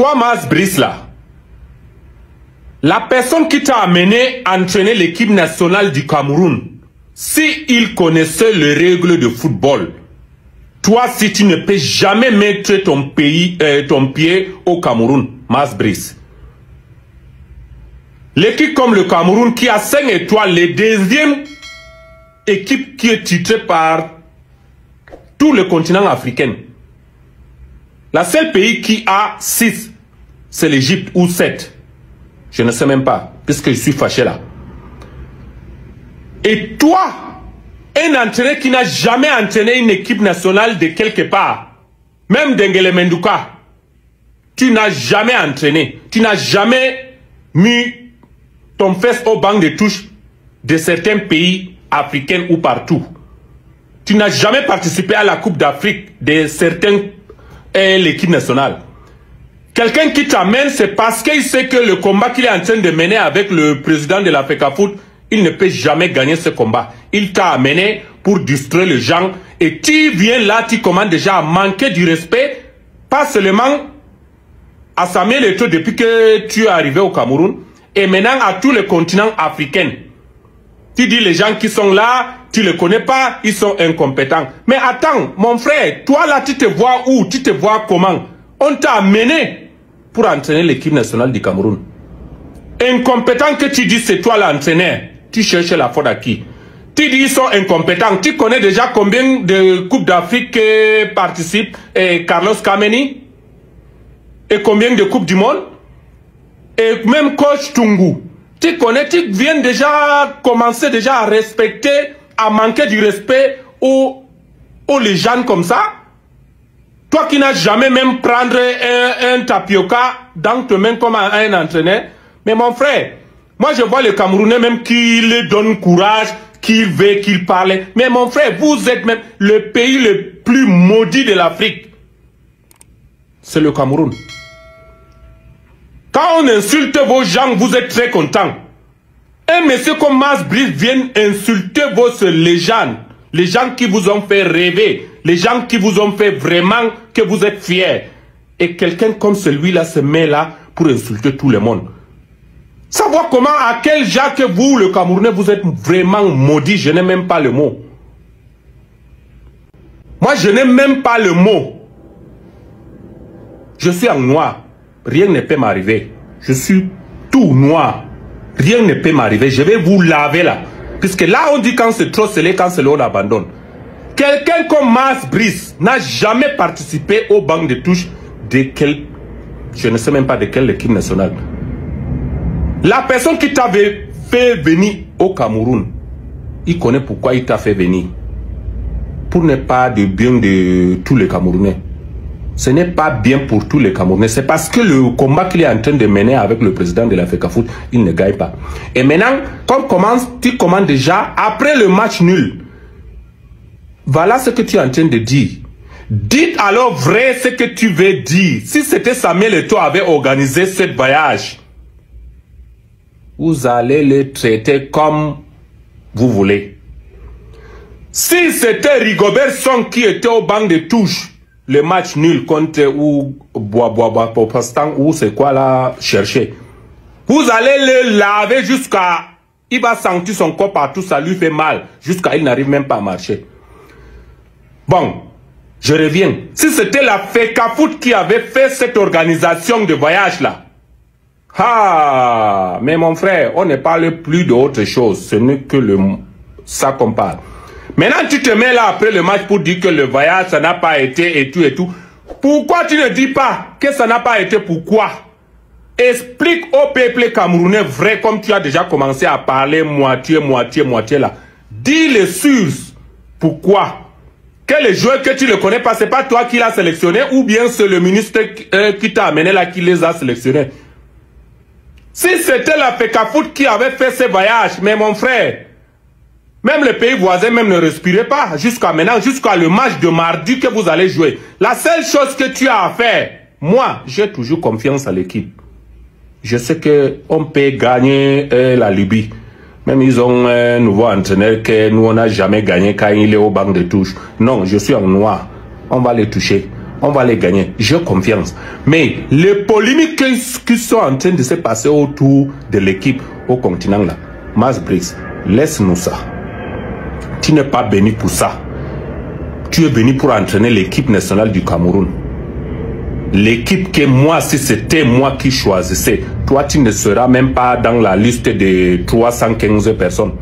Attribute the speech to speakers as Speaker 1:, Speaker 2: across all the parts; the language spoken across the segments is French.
Speaker 1: Toi, Mas Brice, là, la personne qui t'a amené à entraîner l'équipe nationale du Cameroun, si il connaissait les règles de football, toi, si tu ne peux jamais mettre ton pied au Cameroun, Mas Brice. L'équipe comme le Cameroun qui a 5 étoiles, les deuxième équipe qui est titrée par tout le continent africain. La seule pays qui a 6, c'est l'Égypte, ou 7. Je ne sais même pas, puisque je suis fâché là. Et toi, un entraîneur qui n'a jamais entraîné une équipe nationale de quelque part, même d'Engele Menduka, tu n'as jamais entraîné, tu n'as jamais mis ton fesse au banc de touche de certains pays africains ou partout. Tu n'as jamais participé à la Coupe d'Afrique de certains l'équipe nationale. Quelqu'un qui t'amène, c'est parce qu'il sait que le combat qu'il est en train de mener avec le président de la FECAFOOT, il ne peut jamais gagner ce combat. Il t'a amené pour distraire les gens et tu viens là, tu commences déjà à manquer du respect, pas seulement à Samuel Eto'o depuis que tu es arrivé au Cameroun et maintenant à tous les continents africains. Tu dis les gens qui sont là, tu ne les connais pas, ils sont incompétents. Mais attends, mon frère, toi là, tu te vois où? Tu te vois comment? On t'a amené pour entraîner l'équipe nationale du Cameroun. Incompétent que tu dis, c'est toi l'entraîneur. Tu cherches la faute à qui? Tu dis, ils sont incompétents. Tu connais déjà combien de Coupes d'Afrique participe Carlos Kameni? Et combien de Coupes du Monde? Et même coach Tungu. Tu connais, tu viens déjà commencer déjà à respecter, à manquer du respect aux les gens comme ça. Toi qui n'as jamais même prendre un tapioca dans tes mains comme un entraîneur. Mais mon frère, moi je vois les Camerounais même qui lui donnent courage, qu'il veut, qu'il parle. Mais mon frère, vous êtes même le pays le plus maudit de l'Afrique. C'est le Cameroun. Quand on insulte vos gens, vous êtes très contents. Un monsieur comme Mas Brice vient insulter vos légendes. Les gens qui vous ont fait rêver. Les gens qui vous ont fait vraiment que vous êtes fiers. Et quelqu'un comme celui-là se met là pour insulter tout le monde. Savoir comment, à quel genre que vous, le Camerounais, vous êtes vraiment maudit, je n'ai même pas le mot. Moi, je n'ai même pas le mot. Je suis en noir. Rien ne peut m'arriver. Je suis tout noir. Rien ne peut m'arriver. Je vais vous laver là. Puisque là, on dit quand c'est trop scellé, quand c'est l'eau, on abandonne. Quelqu'un comme Mas Brice n'a jamais participé au banc de touche de quel... Je ne sais même pas de quelle équipe nationale. La personne qui t'avait fait venir au Cameroun, il connaît pourquoi il t'a fait venir. Pour ne pas de bien de tous les Camerounais. Ce n'est pas bien pour tous les Camerounais. C'est parce que le combat qu'il est en train de mener avec le président de la FECAFOOT, il ne gagne pas. Et maintenant, tu commences déjà, après le match nul, voilà ce que tu es en train de dire. Dites alors vrai ce que tu veux dire. Si c'était Samuel Eto'o avait organisé ce voyage, vous allez le traiter comme vous voulez. Si c'était Rigobert Song qui était au banc de touche, le match nul contre ou Popastan ou c'est quoi là chercher. Vous allez le laver jusqu'à... Il va sentir son corps partout, ça lui fait mal. Jusqu'à il n'arrive même pas à marcher. Bon, je reviens. Si c'était la FECAFOOT qui avait fait cette organisation de voyage là. Ah, mais mon frère, on ne parle plus d'autre chose. Ce n'est que ça qu'on parle. Maintenant, tu te mets là après le match pour dire que le voyage, ça n'a pas été et tout et tout. Pourquoi tu ne dis pas que ça n'a pas été? Pourquoi? Explique au peuple camerounais vrai, comme tu as déjà commencé à parler moitié là. Dis les sources. Pourquoi? Que les joueurs que tu ne connais pas, c'est pas toi qui l'as sélectionné ou bien c'est le ministre qui t'a amené là qui les a sélectionnés. Si c'était la FECAFOOT qui avait fait ce voyage, mais mon frère, même les pays voisins même ne respiraient pas jusqu'à maintenant, jusqu'à le match de mardi que vous allez jouer. La seule chose que tu as à faire, moi, j'ai toujours confiance à l'équipe. Je sais qu'on peut gagner la Libye. Même ils ont un nouveau entraîneur que nous, on n'a jamais gagné quand il est au banc de touche. Non, je suis en noir. On va les toucher. on va les gagner. J'ai confiance. Mais les polémiques qui sont en train de se passer autour de l'équipe au continent là, Mas Brice, laisse-nous ça. Tu n'es pas venu pour ça. Tu es venu pour entraîner l'équipe nationale du Cameroun. L'équipe que moi, si c'était moi qui choisissais, toi tu ne seras même pas dans la liste de 315 personnes.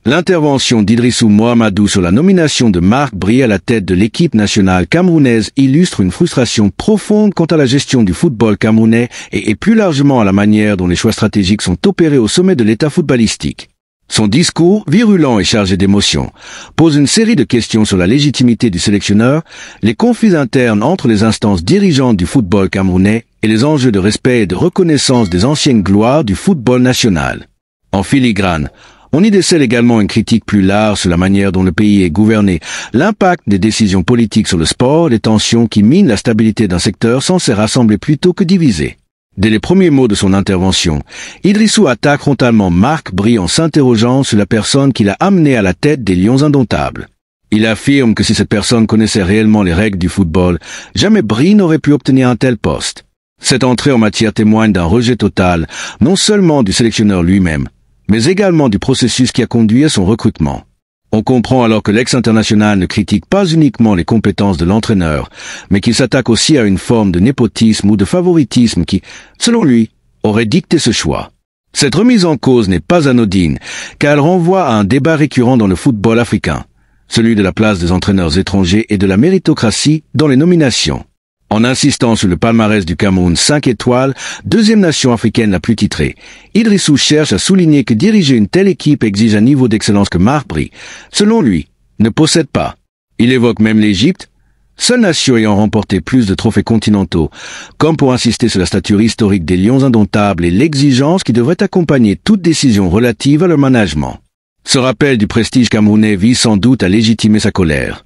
Speaker 2: L'intervention d'Idrissou Mohamedou sur la nomination de Marc Bry à la tête de l'équipe nationale camerounaise illustre une frustration profonde quant à la gestion du football camerounais et plus largement à la manière dont les choix stratégiques sont opérés au sommet de l'état footballistique. Son discours, virulent et chargé d'émotions, pose une série de questions sur la légitimité du sélectionneur, les conflits internes entre les instances dirigeantes du football camerounais et les enjeux de respect et de reconnaissance des anciennes gloires du football national. En filigrane, on y décèle également une critique plus large sur la manière dont le pays est gouverné, l'impact des décisions politiques sur le sport, les tensions qui minent la stabilité d'un secteur censé rassembler plutôt que diviser. Dès les premiers mots de son intervention, Idrissou attaque frontalement Marc Bry en s'interrogeant sur la personne qui l'a amené à la tête des Lions indomptables. Il affirme que si cette personne connaissait réellement les règles du football, jamais Bry n'aurait pu obtenir un tel poste. Cette entrée en matière témoigne d'un rejet total, non seulement du sélectionneur lui-même, mais également du processus qui a conduit à son recrutement. On comprend alors que l'ex-international ne critique pas uniquement les compétences de l'entraîneur, mais qu'il s'attaque aussi à une forme de népotisme ou de favoritisme qui, selon lui, aurait dicté ce choix. Cette remise en cause n'est pas anodine, car elle renvoie à un débat récurrent dans le football africain, celui de la place des entraîneurs étrangers et de la méritocratie dans les nominations. En insistant sur le palmarès du Cameroun 5 étoiles, deuxième nation africaine la plus titrée, Idrissou cherche à souligner que diriger une telle équipe exige un niveau d'excellence que Marc Bry, selon lui, ne possède pas. Il évoque même l'Égypte, seule nation ayant remporté plus de trophées continentaux, comme pour insister sur la stature historique des Lions indomptables et l'exigence qui devrait accompagner toute décision relative à leur management. Ce rappel du prestige camerounais vise sans doute à légitimer sa colère.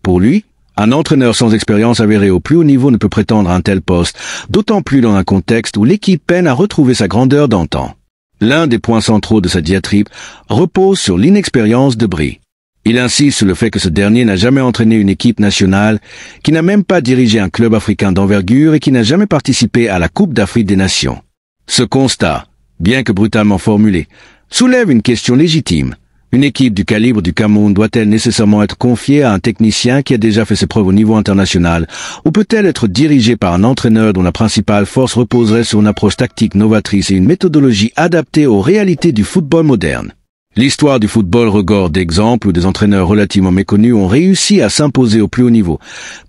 Speaker 2: Pour lui, un entraîneur sans expérience avérée au plus haut niveau ne peut prétendre à un tel poste, d'autant plus dans un contexte où l'équipe peine à retrouver sa grandeur d'antan. L'un des points centraux de sa diatribe repose sur l'inexpérience de Bry. Il insiste sur le fait que ce dernier n'a jamais entraîné une équipe nationale, qui n'a même pas dirigé un club africain d'envergure et qui n'a jamais participé à la Coupe d'Afrique des Nations. Ce constat, bien que brutalement formulé, soulève une question légitime. Une équipe du calibre du Cameroun doit-elle nécessairement être confiée à un technicien qui a déjà fait ses preuves au niveau international, ou peut-elle être dirigée par un entraîneur dont la principale force reposerait sur une approche tactique novatrice et une méthodologie adaptée aux réalités du football moderne? L'histoire du football regorge d'exemples où des entraîneurs relativement méconnus ont réussi à s'imposer au plus haut niveau,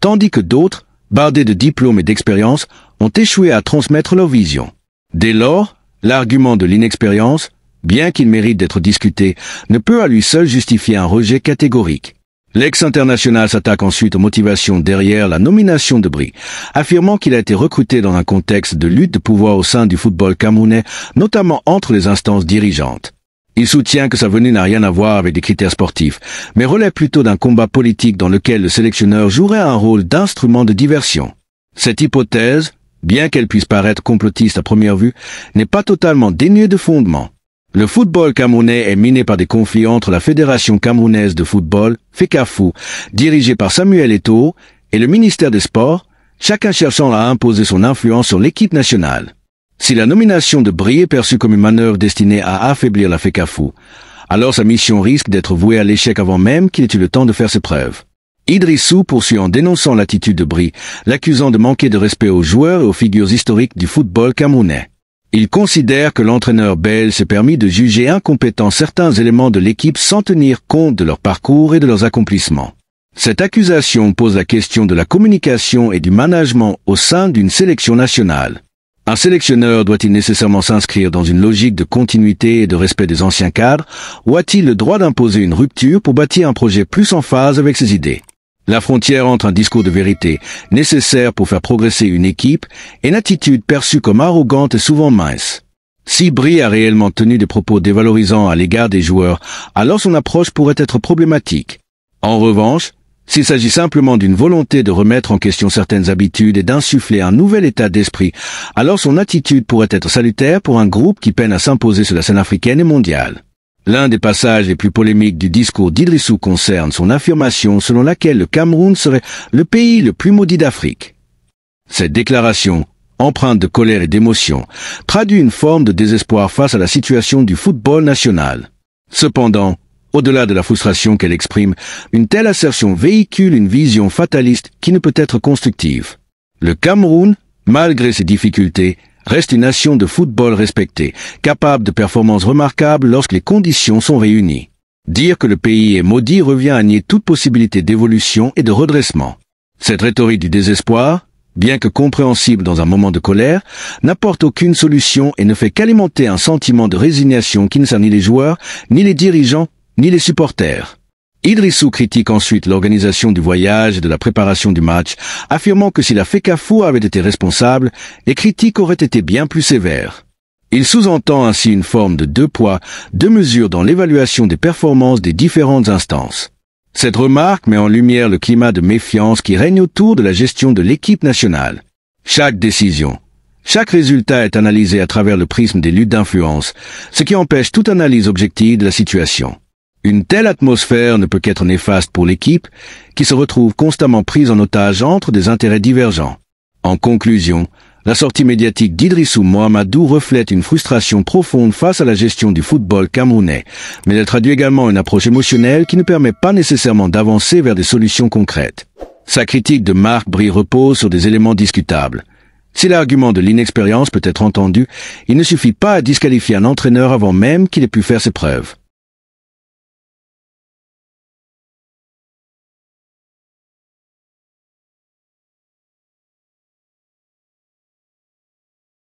Speaker 2: tandis que d'autres, bardés de diplômes et d'expérience, ont échoué à transmettre leur vision. Dès lors, l'argument de l'inexpérience, bien qu'il mérite d'être discuté, ne peut à lui seul justifier un rejet catégorique. L'ex-international s'attaque ensuite aux motivations derrière la nomination de Bry, affirmant qu'il a été recruté dans un contexte de lutte de pouvoir au sein du football camerounais, notamment entre les instances dirigeantes. Il soutient que sa venue n'a rien à voir avec des critères sportifs, mais relève plutôt d'un combat politique dans lequel le sélectionneur jouerait un rôle d'instrument de diversion. Cette hypothèse, bien qu'elle puisse paraître complotiste à première vue, n'est pas totalement dénuée de fondement. Le football camerounais est miné par des conflits entre la Fédération camerounaise de football, FECAFOO, dirigée par Samuel Eto'o, et le ministère des Sports, chacun cherchant à imposer son influence sur l'équipe nationale. Si la nomination de Bry est perçue comme une manœuvre destinée à affaiblir la FECAFOO, alors sa mission risque d'être vouée à l'échec avant même qu'il ait eu le temps de faire ses preuves. Idrissou poursuit en dénonçant l'attitude de Bry, l'accusant de manquer de respect aux joueurs et aux figures historiques du football camerounais. Il considère que l'entraîneur belge s'est permis de juger incompétents certains éléments de l'équipe sans tenir compte de leur parcours et de leurs accomplissements. Cette accusation pose la question de la communication et du management au sein d'une sélection nationale. Un sélectionneur doit-il nécessairement s'inscrire dans une logique de continuité et de respect des anciens cadres, ou a-t-il le droit d'imposer une rupture pour bâtir un projet plus en phase avec ses idées? La frontière entre un discours de vérité, nécessaire pour faire progresser une équipe, et une attitude perçue comme arrogante et souvent mince. Si Bry a réellement tenu des propos dévalorisants à l'égard des joueurs, alors son approche pourrait être problématique. En revanche, s'il s'agit simplement d'une volonté de remettre en question certaines habitudes et d'insuffler un nouvel état d'esprit, alors son attitude pourrait être salutaire pour un groupe qui peine à s'imposer sur la scène africaine et mondiale. L'un des passages les plus polémiques du discours d'Idrissou concerne son affirmation selon laquelle le Cameroun serait le pays le plus maudit d'Afrique. Cette déclaration, empreinte de colère et d'émotion, traduit une forme de désespoir face à la situation du football national. Cependant, au-delà de la frustration qu'elle exprime, une telle assertion véhicule une vision fataliste qui ne peut être constructive. Le Cameroun, malgré ses difficultés, reste une nation de football respectée, capable de performances remarquables lorsque les conditions sont réunies. Dire que le pays est maudit revient à nier toute possibilité d'évolution et de redressement. Cette rhétorique du désespoir, bien que compréhensible dans un moment de colère, n'apporte aucune solution et ne fait qu'alimenter un sentiment de résignation qui ne sert ni les joueurs, ni les dirigeants, ni les supporters. Idrissou critique ensuite l'organisation du voyage et de la préparation du match, affirmant que si la FECAFO avait été responsable, les critiques auraient été bien plus sévères. Il sous-entend ainsi une forme de deux poids, deux mesures dans l'évaluation des performances des différentes instances. Cette remarque met en lumière le climat de méfiance qui règne autour de la gestion de l'équipe nationale. Chaque décision, chaque résultat est analysé à travers le prisme des luttes d'influence, ce qui empêche toute analyse objective de la situation. Une telle atmosphère ne peut qu'être néfaste pour l'équipe, qui se retrouve constamment prise en otage entre des intérêts divergents. En conclusion, la sortie médiatique d'Idrissou Mohamedou reflète une frustration profonde face à la gestion du football camerounais, mais elle traduit également une approche émotionnelle qui ne permet pas nécessairement d'avancer vers des solutions concrètes. Sa critique de Marc Bry repose sur des éléments discutables. Si l'argument de l'inexpérience peut être entendu, il ne suffit pas à disqualifier un entraîneur avant même qu'il ait pu faire ses preuves.